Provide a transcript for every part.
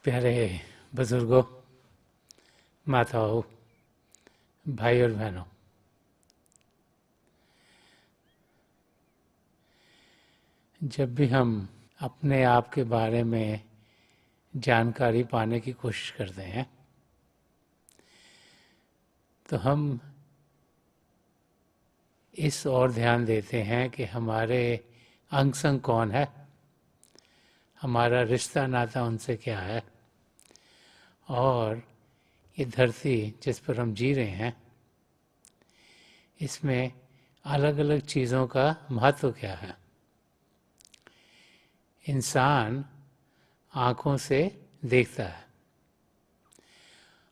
प्यारे बुजुर्गों, माताओं, भाई और बहनों, जब भी हम अपने आप के बारे में जानकारी पाने की कोशिश करते हैं तो हम इस ओर ध्यान देते हैं कि हमारे अंग संग कौन है, हमारा रिश्ता नाता उनसे क्या है और ये धरती जिस पर हम जी रहे हैं इसमें अलग अलग चीज़ों का महत्व क्या है। इंसान आँखों से देखता है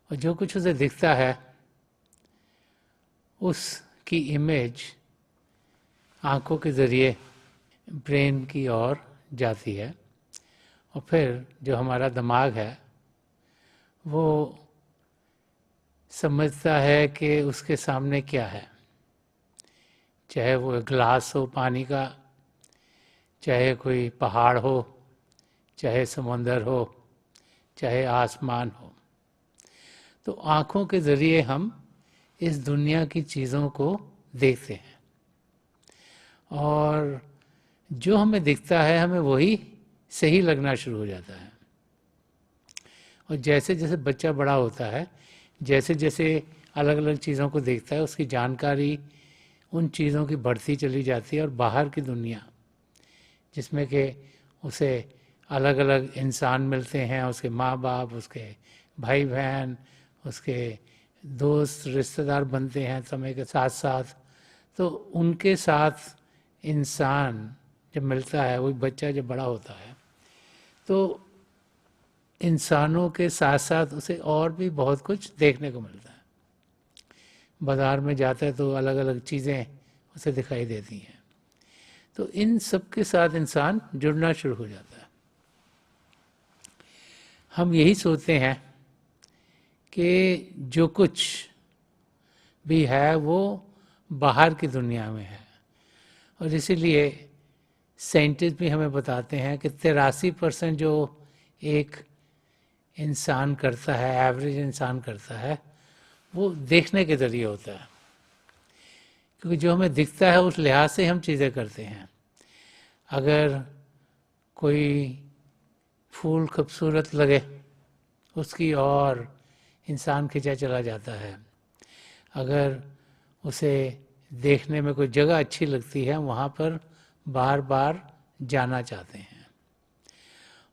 और जो कुछ उसे दिखता है उसकी इमेज आँखों के ज़रिए ब्रेन की ओर जाती है और फिर जो हमारा दिमाग है वो समझता है कि उसके सामने क्या है, चाहे वो एक ग्लास हो पानी का, चाहे कोई पहाड़ हो, चाहे समुंदर हो, चाहे आसमान हो। तो आँखों के ज़रिए हम इस दुनिया की चीज़ों को देखते हैं और जो हमें दिखता है हमें वही सही लगना शुरू हो जाता है। और जैसे जैसे बच्चा बड़ा होता है, जैसे जैसे अलग अलग चीज़ों को देखता है, उसकी जानकारी उन चीज़ों की बढ़ती चली जाती है और बाहर की दुनिया जिसमें कि उसे अलग अलग इंसान मिलते हैं, उसके माँ बाप, उसके भाई बहन, उसके दोस्त रिश्तेदार बनते हैं समय के साथ साथ, तो उनके साथ इंसान जब मिलता है, वही बच्चा जब बड़ा होता है तो इंसानों के साथ साथ उसे और भी बहुत कुछ देखने को मिलता है। बाज़ार में जाता है तो अलग अलग चीज़ें उसे दिखाई देती हैं, तो इन सब के साथ इंसान जुड़ना शुरू हो जाता है। हम यही सोचते हैं कि जो कुछ भी है वो बाहर की दुनिया में है और इसीलिए साइंटिस्ट भी हमें बताते हैं कि 83% जो एक इंसान करता है, एवरेज इंसान करता है, वो देखने के ज़रिए होता है। क्योंकि जो हमें दिखता है उस लिहाज से हम चीज़ें करते हैं। अगर कोई फूल खूबसूरत लगे उसकी ओर इंसान खिंचा चला जाता है, अगर उसे देखने में कोई जगह अच्छी लगती है वहाँ पर बार बार जाना चाहते हैं।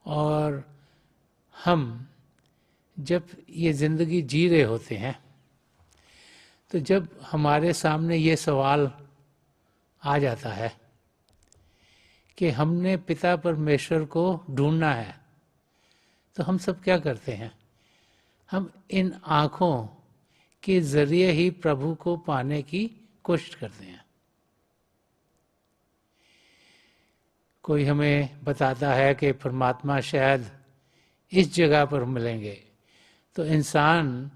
और हम जब ये ज़िंदगी जी रहे होते हैं तो जब हमारे सामने ये सवाल आ जाता है कि हमने पिता परमेश्वर को ढूंढना है, तो हम सब क्या करते हैं? हम इन आँखों के ज़रिए ही प्रभु को पाने की कोशिश करते हैं। कोई हमें बताता है कि परमात्मा शायद इस जगह पर मिलेंगे, तो इंसान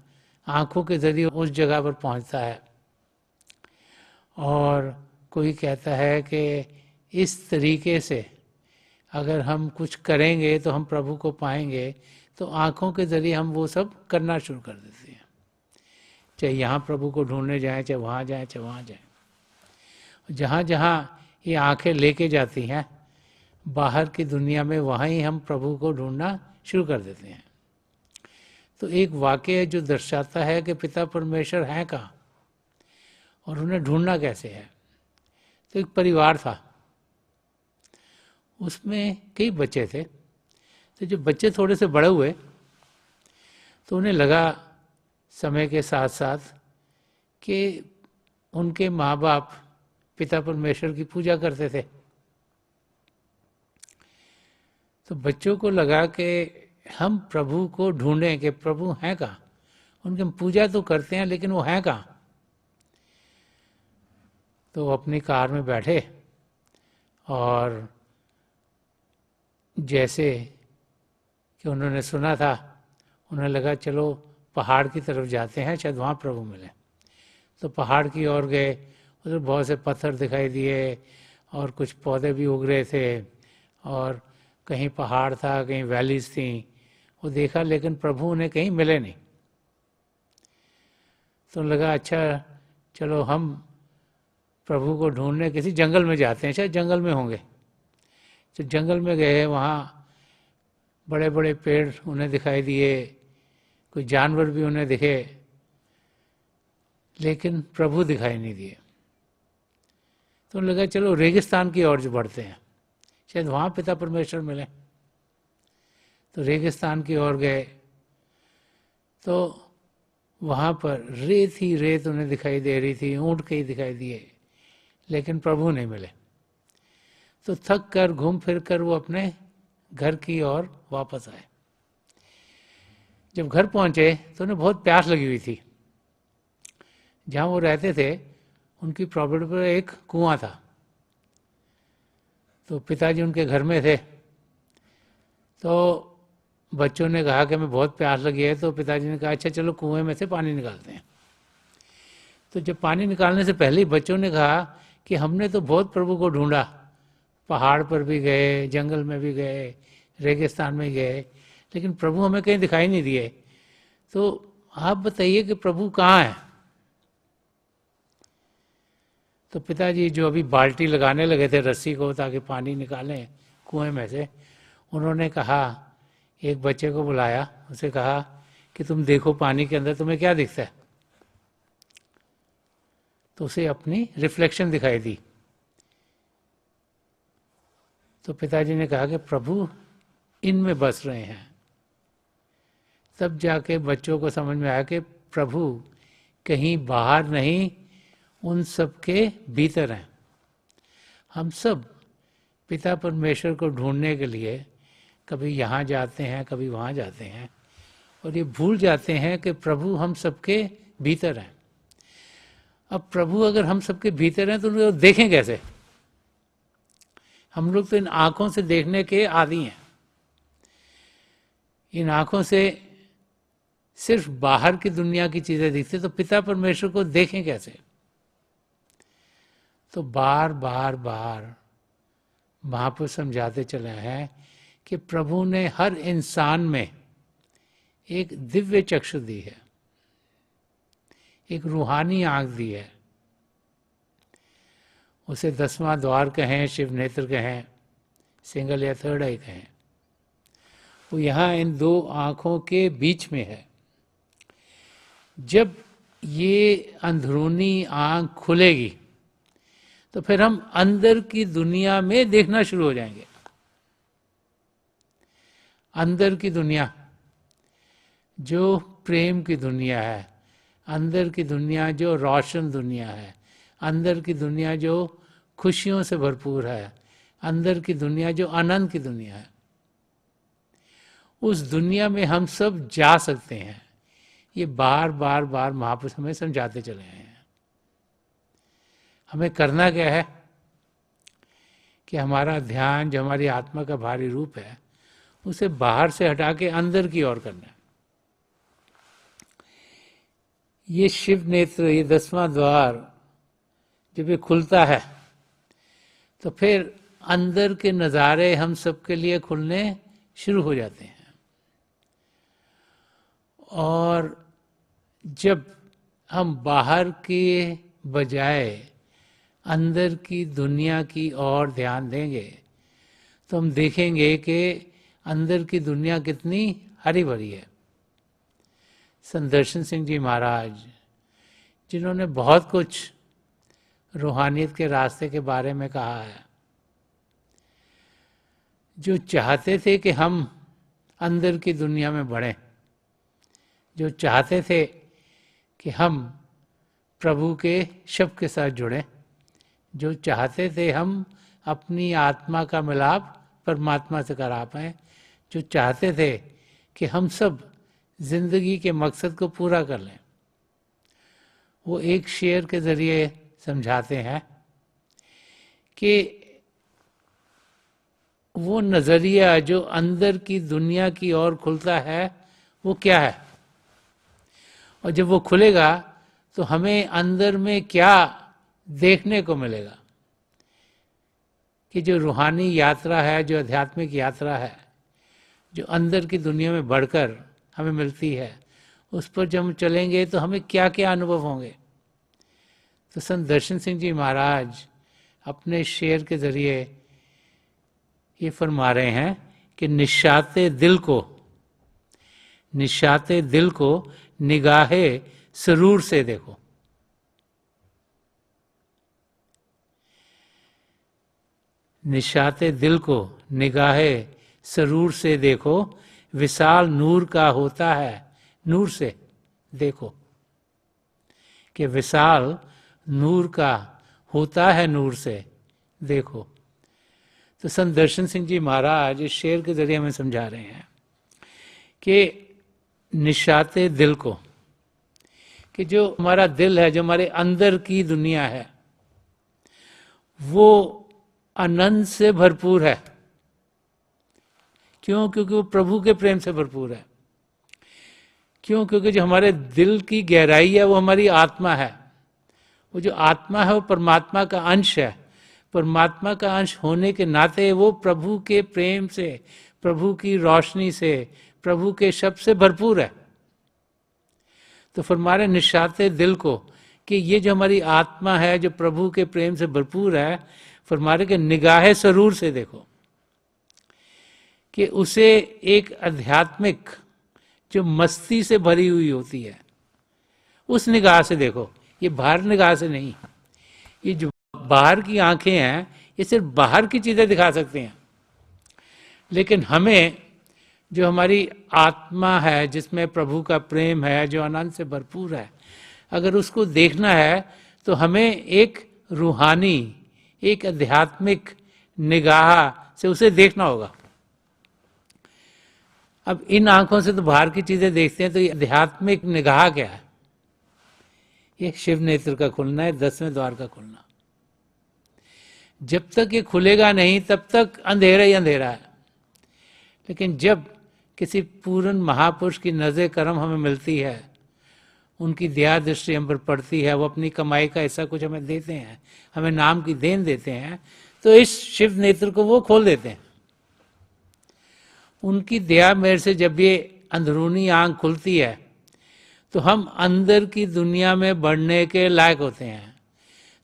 आँखों के ज़रिए उस जगह पर पहुंचता है। और कोई कहता है कि इस तरीके से अगर हम कुछ करेंगे तो हम प्रभु को पाएंगे, तो आँखों के ज़रिए हम वो सब करना शुरू कर देते हैं। चाहे यहाँ प्रभु को ढूंढने जाएं, चाहे वहाँ जाएं, चाहे वहाँ जाएं, जहाँ जहाँ ये आँखें लेके जाती हैं बाहर की दुनिया में, वहाँ ही हम प्रभु को ढूंढना शुरू कर देते हैं। तो एक वाक्य है जो दर्शाता है कि पिता परमेश्वर हैं कहाँ और उन्हें ढूंढना कैसे है। तो एक परिवार था, उसमें कई बच्चे थे। तो जब बच्चे थोड़े से बड़े हुए तो उन्हें लगा समय के साथ साथ कि उनके माँ बाप पिता परमेश्वर की पूजा करते थे। तो बच्चों को लगा कि हम प्रभु को ढूंढें कि प्रभु हैं कहाँ, उनकी हम पूजा तो करते हैं लेकिन वो हैं कहाँ। तो वो अपनी कार में बैठे और जैसे कि उन्होंने सुना था, उन्हें लगा चलो पहाड़ की तरफ जाते हैं, शायद वहाँ प्रभु मिले। तो पहाड़ की ओर गए, उधर बहुत से पत्थर दिखाई दिए और कुछ पौधे भी उग रहे थे और कहीं पहाड़ था, कहीं वैलीज थी, वो देखा, लेकिन प्रभु उन्हें कहीं मिले नहीं। तो लगा अच्छा चलो हम प्रभु को ढूंढने किसी जंगल में जाते हैं, शायद जंगल में होंगे। तो जंगल में गए, वहाँ बड़े बड़े पेड़ उन्हें दिखाई दिए, कोई जानवर भी उन्हें दिखे, लेकिन प्रभु दिखाई नहीं दिए। तो लगा चलो रेगिस्तान की ओर बढ़ते हैं, शायद वहाँ पिता परमेश्वर मिले। तो रेगिस्तान की ओर गए, तो वहाँ पर रेत ही रेत उन्हें दिखाई दे रही थी, ऊँट कहीं दिखाई दिए, लेकिन प्रभु नहीं मिले। तो थक कर घूम फिर कर वो अपने घर की ओर वापस आए। जब घर पहुंचे तो उन्हें बहुत प्यास लगी हुई थी। जहाँ वो रहते थे उनकी प्रॉपर्टी पर एक कुआं था। तो पिताजी उनके घर में थे। तो बच्चों ने कहा कि हमें बहुत प्यास लगी है। तो पिताजी ने कहा अच्छा चलो कुएं में से पानी निकालते हैं। तो जब पानी निकालने से पहले ही बच्चों ने कहा कि हमने तो बहुत प्रभु को ढूंढा, पहाड़ पर भी गए, जंगल में भी गए, रेगिस्तान में गए, लेकिन प्रभु हमें कहीं दिखाई नहीं दिए। तो आप बताइए कि प्रभु कहाँ है। तो पिताजी जो अभी बाल्टी लगाने लगे थे रस्सी को ताकि पानी निकालें कुएं में से, उन्होंने कहा, एक बच्चे को बुलाया, उसे कहा कि तुम देखो पानी के अंदर तुम्हें क्या दिखता है। तो उसे अपनी रिफ्लेक्शन दिखाई दी। तो पिताजी ने कहा कि प्रभु इनमें बस रहे हैं। तब जाके बच्चों को समझ में आया कि प्रभु कहीं बाहर नहीं, उन सब के भीतर हैं। हम सब पिता परमेश्वर को ढूंढने के लिए कभी यहाँ जाते हैं, कभी वहाँ जाते हैं, और ये भूल जाते हैं कि प्रभु हम सबके भीतर हैं। अब प्रभु अगर हम सबके भीतर हैं तो उनको देखें कैसे? हम लोग तो इन आँखों से देखने के आदी हैं। इन आँखों से सिर्फ बाहर की दुनिया की चीज़ें दिखती, तो पिता परमेश्वर को देखें कैसे? तो बार बार बार महापुरुष समझाते चले हैं कि प्रभु ने हर इंसान में एक दिव्य चक्षु दी है, एक रूहानी आंख दी है। उसे 10वां द्वार कहें, शिव नेत्र कहें, सिंगल या थर्ड आई कहें, वो यहाँ इन दो आँखों के बीच में है। जब ये अंदरूनी आँख खुलेगी तो फिर हम अंदर की दुनिया में देखना शुरू हो जाएंगे। अंदर की दुनिया जो प्रेम की दुनिया है, अंदर की दुनिया जो रोशन दुनिया है, अंदर की दुनिया जो खुशियों से भरपूर है, अंदर की दुनिया जो आनंद की दुनिया है, उस दुनिया में हम सब जा सकते हैं। ये बार बार बार महापुरुष हमें समझाते चले हैं। हमें करना क्या है कि हमारा ध्यान जो हमारी आत्मा का भारी रूप है उसे बाहर से हटा के अंदर की ओर करना है। ये शिव नेत्र, ये 10वां द्वार जब ये खुलता है तो फिर अंदर के नज़ारे हम सबके लिए खुलने शुरू हो जाते हैं। और जब हम बाहर के बजाय अंदर की दुनिया की ओर ध्यान देंगे तो हम देखेंगे कि अंदर की दुनिया कितनी हरी भरी है। संदर्शन सिंह जी महाराज, जिन्होंने बहुत कुछ रूहानियत के रास्ते के बारे में कहा है, जो चाहते थे कि हम अंदर की दुनिया में बढ़ें, जो चाहते थे कि हम प्रभु के शब्द के साथ जुड़ें, जो चाहते थे हम अपनी आत्मा का मिलाप परमात्मा से करा पाएँ, जो चाहते थे कि हम सब जिंदगी के मकसद को पूरा कर लें, वो एक शेर के ज़रिए समझाते हैं कि वो नज़रिया जो अंदर की दुनिया की ओर खुलता है वो क्या है, और जब वो खुलेगा तो हमें अंदर में क्या देखने को मिलेगा। कि जो रूहानी यात्रा है, जो आध्यात्मिक यात्रा है, जो अंदर की दुनिया में बढ़कर हमें मिलती है, उस पर जब हम चलेंगे तो हमें क्या क्या अनुभव होंगे। तो संत दर्शन सिंह जी महाराज अपने शेर के जरिए ये फरमा रहे हैं कि निशाते दिल को निगाहे सरूर से देखो। निशाते दिल को निगाहे सरूर से देखो, विशाल नूर का होता है नूर से देखो। कि विशाल नूर का होता है नूर से देखो। तो संत दर्शन सिंह जी महाराज इस शेर के जरिए हमें समझा रहे हैं कि निशाते दिल को, कि जो हमारा दिल है, जो हमारे अंदर की दुनिया है, वो आनंद से भरपूर है। क्यों? क्योंकि वो प्रभु के प्रेम से भरपूर है। क्यों? क्योंकि जो हमारे दिल की गहराई है वो हमारी आत्मा है। वो जो आत्मा है वो परमात्मा का अंश है। परमात्मा का अंश होने के नाते वो प्रभु के प्रेम से, प्रभु की रोशनी से, प्रभु के शब्द से भरपूर है। तो फरमारे निशाते दिल को कि ये जो हमारी आत्मा है, जो प्रभु के प्रेम से भरपूर है, फरमारे के निगाहे सरूर से देखो, कि उसे एक आध्यात्मिक जो मस्ती से भरी हुई होती है, उस निगाह से देखो। ये बाहर निगाह से नहीं। ये जो बाहर की आंखें हैं, ये सिर्फ बाहर की चीजें दिखा सकते हैं, लेकिन हमें जो हमारी आत्मा है, जिसमें प्रभु का प्रेम है, जो आनंद से भरपूर है, अगर उसको देखना है तो हमें एक रूहानी, एक आध्यात्मिक निगाह से उसे देखना होगा। अब इन आंखों से तो बाहर की चीजें देखते हैं, तो ये आध्यात्मिक निगाह क्या है? ये शिव नेत्र का खुलना है, 10वें द्वार का खुलना। जब तक ये खुलेगा नहीं तब तक अंधेरा ही अंधेरा है। लेकिन जब किसी पूर्ण महापुरुष की नजर करम हमें मिलती है, उनकी दया दृष्टि हम पर पड़ती है, वो अपनी कमाई का ऐसा कुछ हमें देते हैं, हमें नाम की देन देते हैं, तो इस शिव नेत्र को वो खोल देते हैं। उनकी दया मेरे से जब ये अंदरूनी आंख खुलती है तो हम अंदर की दुनिया में बढ़ने के लायक होते हैं।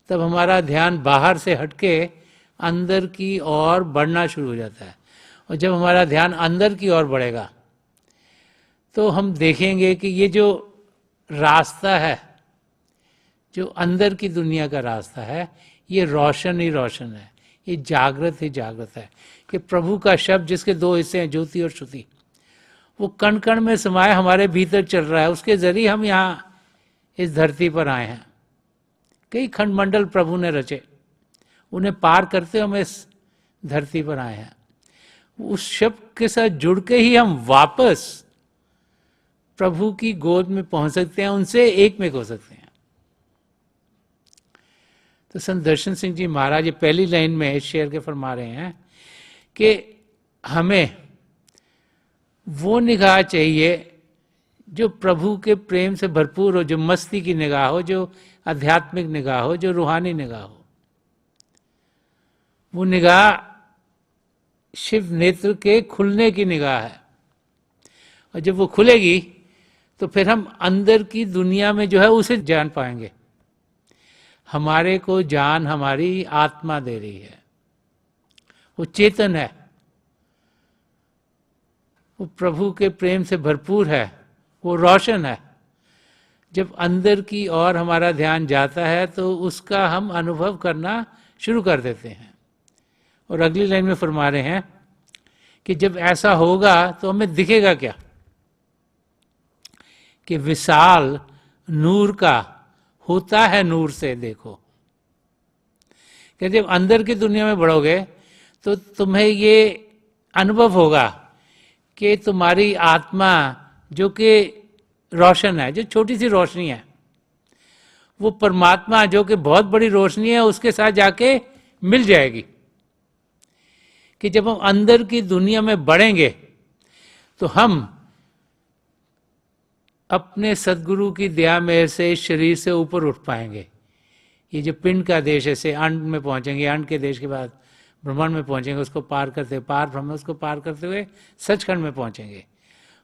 तब हमारा ध्यान बाहर से हटके अंदर की ओर बढ़ना शुरू हो जाता है। और जब हमारा ध्यान अंदर की ओर बढ़ेगा तो हम देखेंगे कि ये जो रास्ता है, जो अंदर की दुनिया का रास्ता है, ये रोशन ही रोशन है, ये जागृत ही जागृत है। कि प्रभु का शब्द, जिसके दो हिस्से हैं, ज्योति और श्रुति, वो कण कण में समाये हमारे भीतर चल रहा है। उसके जरिए हम यहाँ इस धरती पर आए हैं। कई खंडमंडल प्रभु ने रचे, उन्हें पार करते हम इस धरती पर आए हैं। उस शब्द के साथ जुड़ के ही हम वापस प्रभु की गोद में पहुंच सकते हैं, उनसे एक में हो सकते हैं। तो संत दर्शन सिंह जी महाराज ये पहली लाइन में इस शेर के फरमा रहे हैं कि हमें वो निगाह चाहिए जो प्रभु के प्रेम से भरपूर हो, जो मस्ती की निगाह हो, जो आध्यात्मिक निगाह हो, जो रूहानी निगाह हो। वो निगाह शिव नेत्र के खुलने की निगाह है। और जब वो खुलेगी तो फिर हम अंदर की दुनिया में जो है उसे जान पाएंगे। हमारे को जान हमारी आत्मा दे रही है, वो चेतन है, वो प्रभु के प्रेम से भरपूर है, वो रोशन है। जब अंदर की ओर हमारा ध्यान जाता है तो उसका हम अनुभव करना शुरू कर देते हैं। और अगली लाइन में फरमा रहे हैं कि जब ऐसा होगा तो हमें दिखेगा क्या? कि विशाल नूर का होता है नूर से देखो। कि जब अंदर की दुनिया में बढ़ोगे तो तुम्हें ये अनुभव होगा कि तुम्हारी आत्मा, जो कि रोशन है, जो छोटी सी रोशनी है, वो परमात्मा जो कि बहुत बड़ी रोशनी है, उसके साथ जाके मिल जाएगी। कि जब हम अंदर की दुनिया में बढ़ेंगे तो हम अपने सदगुरु की दया मेहर से इस शरीर से ऊपर उठ पाएंगे। ये जो पिंड का देश है, से अंड में पहुंचेंगे, अंड के देश के बाद ब्रह्मांड में पहुंचेंगे, उसको पार करते हुए, पार ब्रह्म उसको पार करते हुए सचखंड में पहुंचेंगे।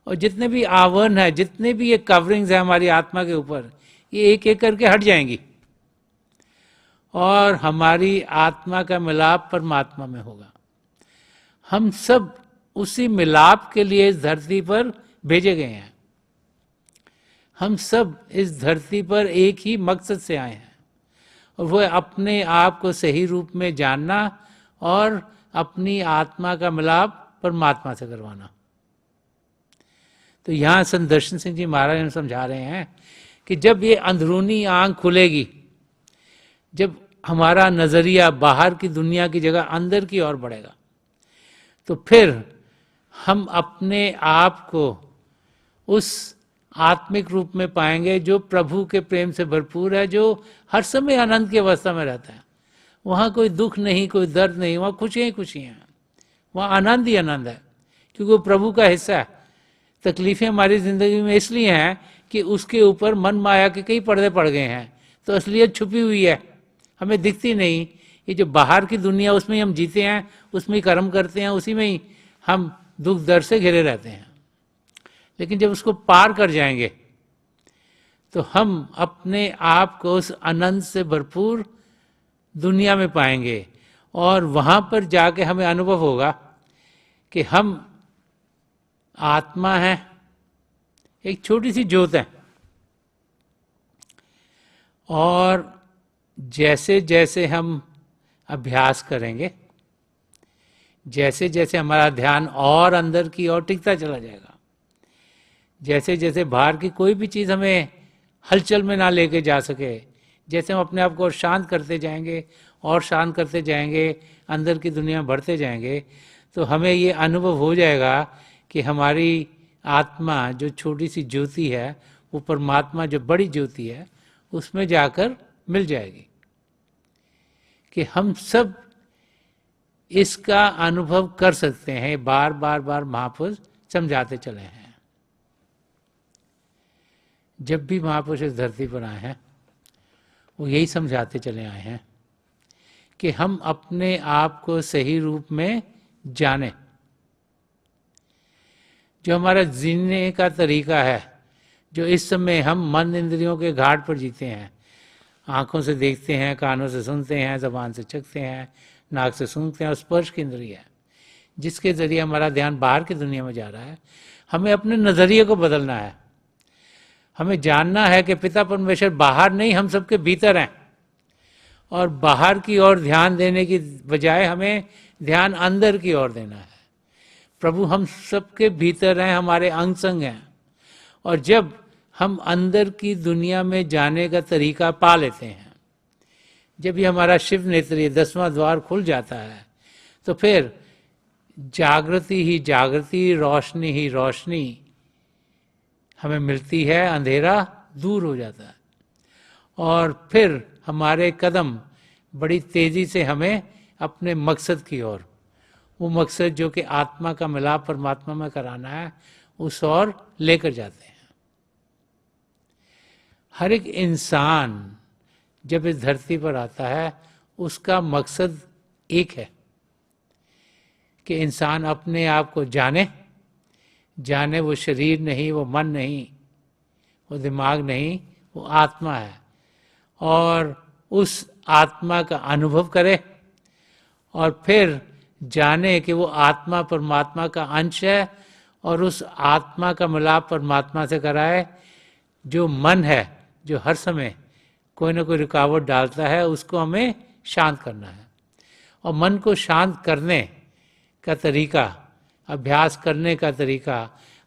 और जितने भी आवरण है, जितने भी ये कवरिंग्स है हमारी आत्मा के ऊपर, ये एक एक करके हट जाएंगी और हमारी आत्मा का मिलाप परमात्मा में होगा। हम सब उसी मिलाप के लिए इस धरती पर भेजे गए हैं। हम सब इस धरती पर एक ही मकसद से आए हैं, और वो अपने आप को सही रूप में जानना और अपनी आत्मा का मिलाप परमात्मा से करवाना। तो यहाँ संत दर्शन सिंह जी महाराज हम समझा रहे हैं कि जब ये अंदरूनी आंख खुलेगी, जब हमारा नजरिया बाहर की दुनिया की जगह अंदर की ओर बढ़ेगा, तो फिर हम अपने आप को उस आत्मिक रूप में पाएंगे जो प्रभु के प्रेम से भरपूर है, जो हर समय आनंद की अवस्था में रहता है। वहाँ कोई दुख नहीं, कोई दर्द नहीं, वहाँ खुशियाँ ही खुशियाँ हैं, वहाँ आनंद ही आनंद है, क्योंकि वो प्रभु का हिस्सा है। तकलीफें हमारी ज़िंदगी में इसलिए हैं कि उसके ऊपर मन माया के कई पर्दे पड़ गए हैं, तो असलियत छुपी हुई है, हमें दिखती नहीं। ये जो बाहर की दुनिया, उसमें ही हम जीते हैं, उसमें ही कर्म करते हैं, उसी में ही हम दुख दर्द से घिरे रहते हैं। लेकिन जब उसको पार कर जाएंगे तो हम अपने आप को उस आनंद से भरपूर दुनिया में पाएंगे, और वहाँ पर जाके हमें अनुभव होगा कि हम आत्मा है, एक छोटी सी ज्योत है, और जैसे जैसे हम अभ्यास करेंगे, जैसे जैसे हमारा ध्यान और अंदर की ओर टिकता चला जाएगा, जैसे जैसे बाहर की कोई भी चीज़ हमें हलचल में ना लेके जा सके, जैसे हम अपने आप को शांत करते जाएंगे और शांत करते जाएंगे, अंदर की दुनिया में बढ़ते जाएंगे, तो हमें ये अनुभव हो जाएगा कि हमारी आत्मा जो छोटी सी ज्योति है, वो परमात्मा जो बड़ी ज्योति है, उसमें जाकर मिल जाएगी। कि हम सब इसका अनुभव कर सकते हैं, बार बार बार महापुरुष समझाते चले हैं। जब भी महापुरुष इस धरती पर आए हैं, वो यही समझाते चले आए हैं कि हम अपने आप को सही रूप में जानें। जो हमारा जीने का तरीका है, जो इस समय हम मन इंद्रियों के घाट पर जीते हैं, आंखों से देखते हैं, कानों से सुनते हैं, जबान से चखते हैं, नाक से सूंघते हैं, और स्पर्श की इंद्रिय है जिसके जरिए हमारा ध्यान बाहर की दुनिया में जा रहा है। हमें अपने नजरिए को बदलना है। हमें जानना है कि पिता परमेश्वर बाहर नहीं, हम सबके भीतर हैं, और बाहर की ओर ध्यान देने की बजाय हमें ध्यान अंदर की ओर देना है। प्रभु हम सबके भीतर हैं, हमारे अंग संग हैं, और जब हम अंदर की दुनिया में जाने का तरीका पा लेते हैं, जब ये हमारा शिव नेत्र, ये 10वां द्वार खुल जाता है, तो फिर जागृति ही जागृति, रोशनी ही रोशनी हमें मिलती है, अंधेरा दूर हो जाता है, और फिर हमारे कदम बड़ी तेजी से हमें अपने मकसद की ओर, वो मकसद जो कि आत्मा का मिलाप परमात्मा में कराना है, उस ओर लेकर जाते हैं। हर एक इंसान जब इस धरती पर आता है, उसका मकसद एक है कि इंसान अपने आप को जाने, वो शरीर नहीं, वो मन नहीं, वो दिमाग नहीं, वो आत्मा है, और उस आत्मा का अनुभव करे, और फिर जाने कि वो आत्मा परमात्मा का अंश है, और उस आत्मा का मिलाप परमात्मा से कराए। जो मन है, जो हर समय कोई ना कोई रुकावट डालता है, उसको हमें शांत करना है, और मन को शांत करने का तरीका, अभ्यास करने का तरीका,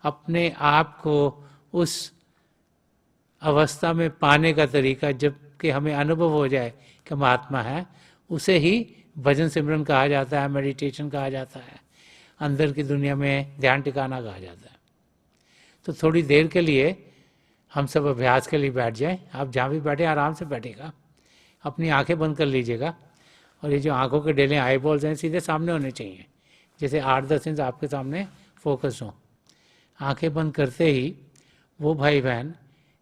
अपने आप को उस अवस्था में पाने का तरीका, जबकि हमें अनुभव हो जाए कि हम आत्मा है, उसे ही भजन सिमरन कहा जाता है, मेडिटेशन कहा जाता है, अंदर की दुनिया में ध्यान टिकाना कहा जाता है। तो थोड़ी देर के लिए हम सब अभ्यास के लिए बैठ जाएं। आप जहाँ भी बैठे आराम से बैठेगा, अपनी आंखें बंद कर लीजिएगा, और ये जो आंखों के डेले आई बॉल्स हैं सीधे सामने होने चाहिए, जैसे 8-10 इंच आपके सामने फोकस हो। आंखें बंद करते ही वो भाई बहन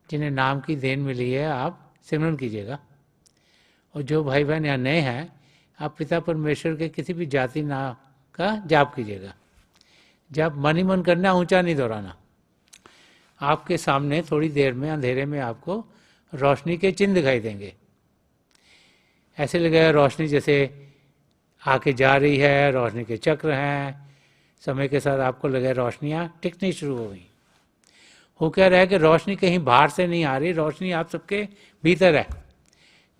जिन्हें नाम की देन मिली है, आप सिमरन कीजिएगा। और जो भाई बहन यहाँ नए हैं, आप पिता परमेश्वर के किसी भी जाति नाम का जाप कीजिएगा। जाप मन ही मन करना, ऊंचा नहीं दोहराना। आपके सामने थोड़ी देर में अंधेरे में आपको रोशनी के चिन्ह दिखाई देंगे। ऐसे लगेगा रोशनी जैसे आके जा रही है, रोशनी के चक्र हैं। समय के साथ आपको लगे रोशनियां टिकनी शुरू हो गई। हो क्या रहा है कि रोशनी कहीं बाहर से नहीं आ रही, रोशनी आप सबके भीतर है।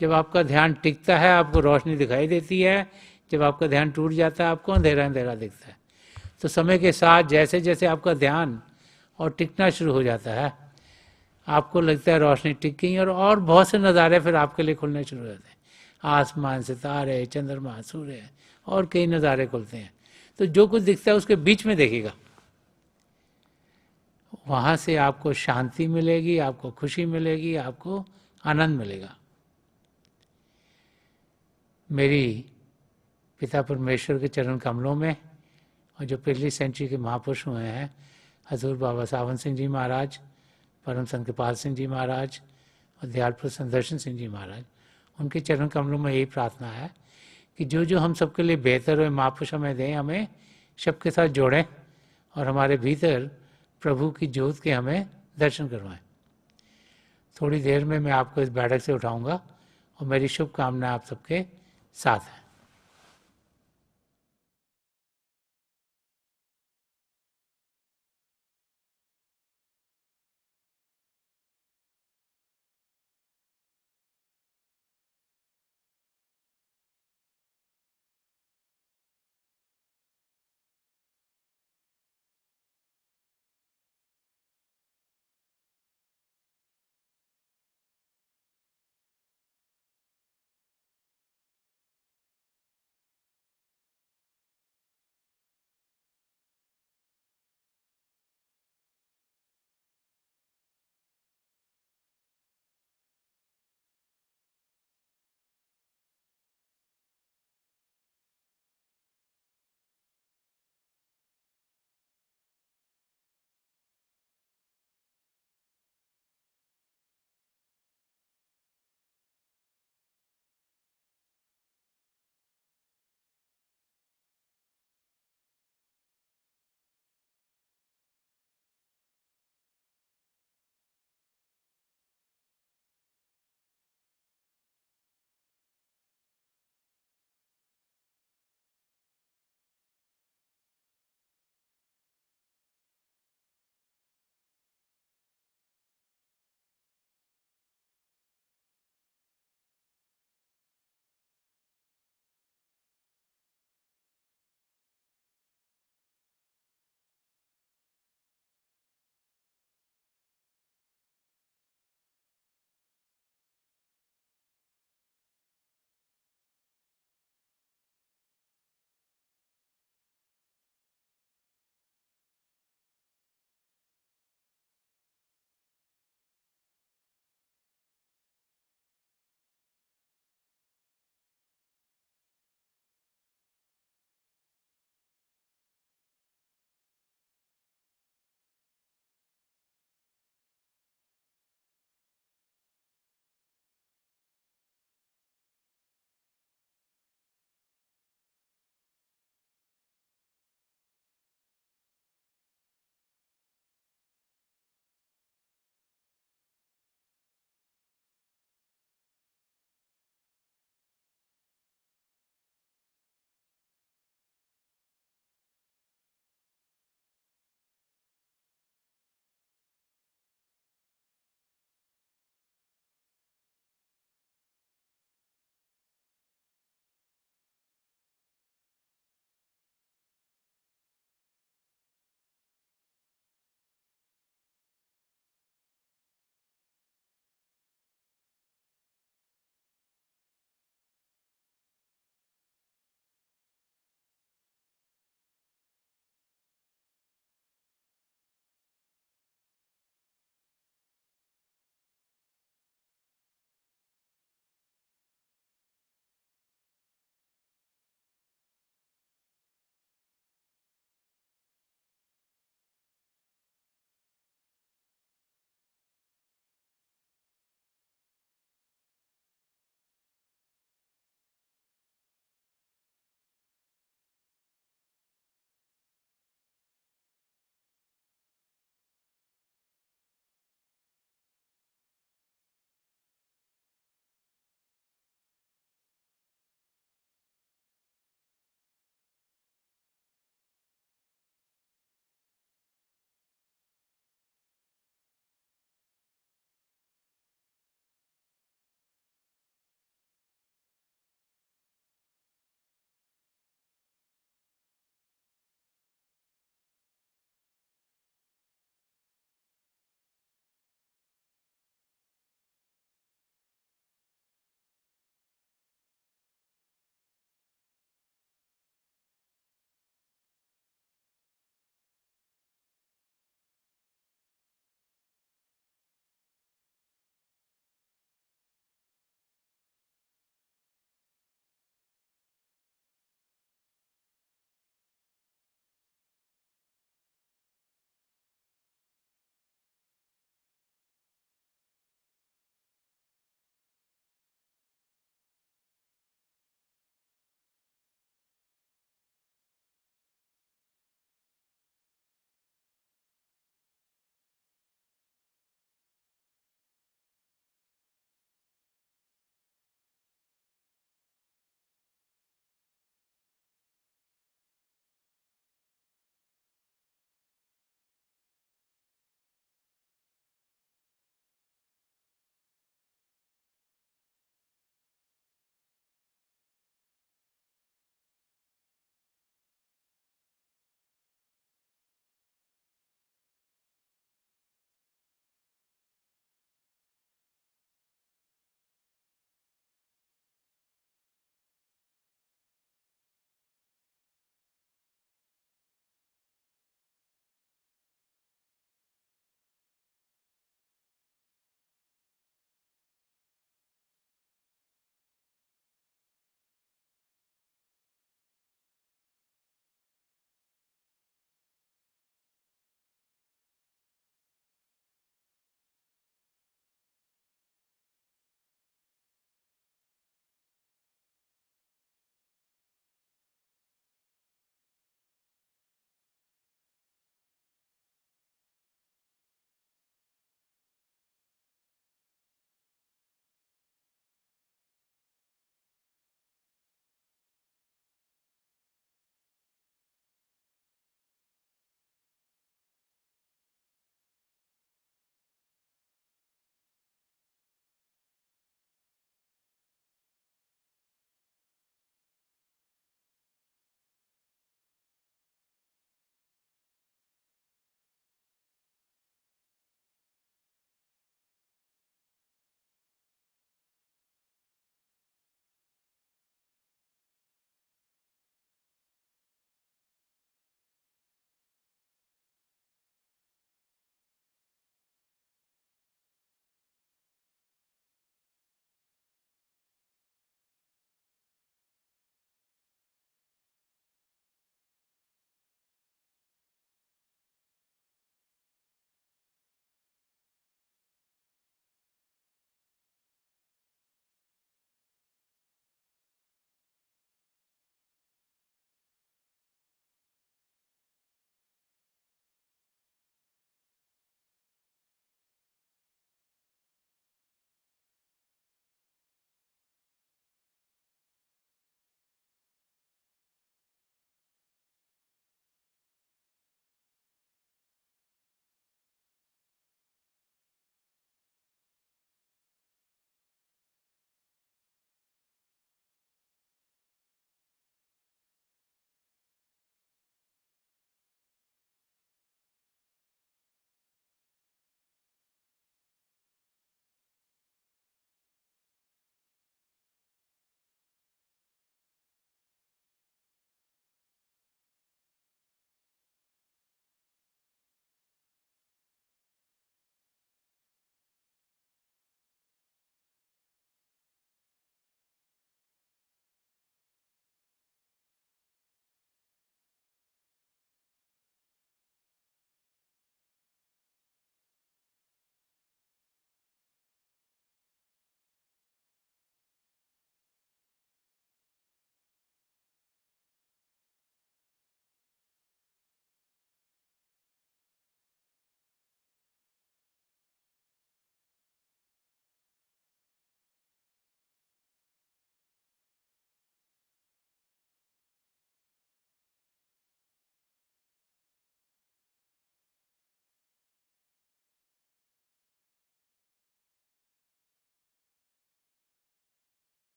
जब आपका ध्यान टिकता है आपको रोशनी दिखाई देती है, जब आपका ध्यान टूट जाता है आपको अंधेरा अंधेरा दिखता है। तो समय के साथ जैसे जैसे आपका ध्यान और टिकना शुरू हो जाता है, आपको लगता है रोशनी टिक गई, और बहुत से नज़ारे फिर आपके लिए खुलने शुरू हो जाते हैं। आसमान, सितारे, चंद्रमा, सूर्य और कई नज़ारे खुलते हैं। तो जो कुछ दिखता है उसके बीच में देखिएगा, वहाँ से आपको शांति मिलेगी, आपको खुशी मिलेगी, आपको आनंद मिलेगा। मेरी पिता परमेश्वर के चरण कमलों में, और जो पिछली सेंचुरी के महापुरुष हुए हैं, हजूर बाबा सावन सिंह जी महाराज, परम संत कृपाल सिंह जी महाराज और दयालपुर संदर्शन सिंह जी महाराज, उनके चरण कमलों में यही प्रार्थना है कि जो जो हम सबके लिए बेहतर हो महापुरुष हमें दें, हमें सबके साथ जोड़ें और हमारे भीतर प्रभु की ज्योत के हमें दर्शन करवाएं। थोड़ी देर में मैं आपको इस बैठक से उठाऊंगा और मेरी शुभकामनाएं आप सबके साथ हैं।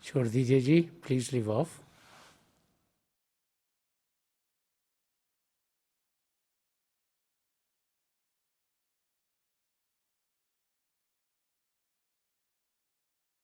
छोड़ दीजिए जी, प्लीज़ लीव ऑफ।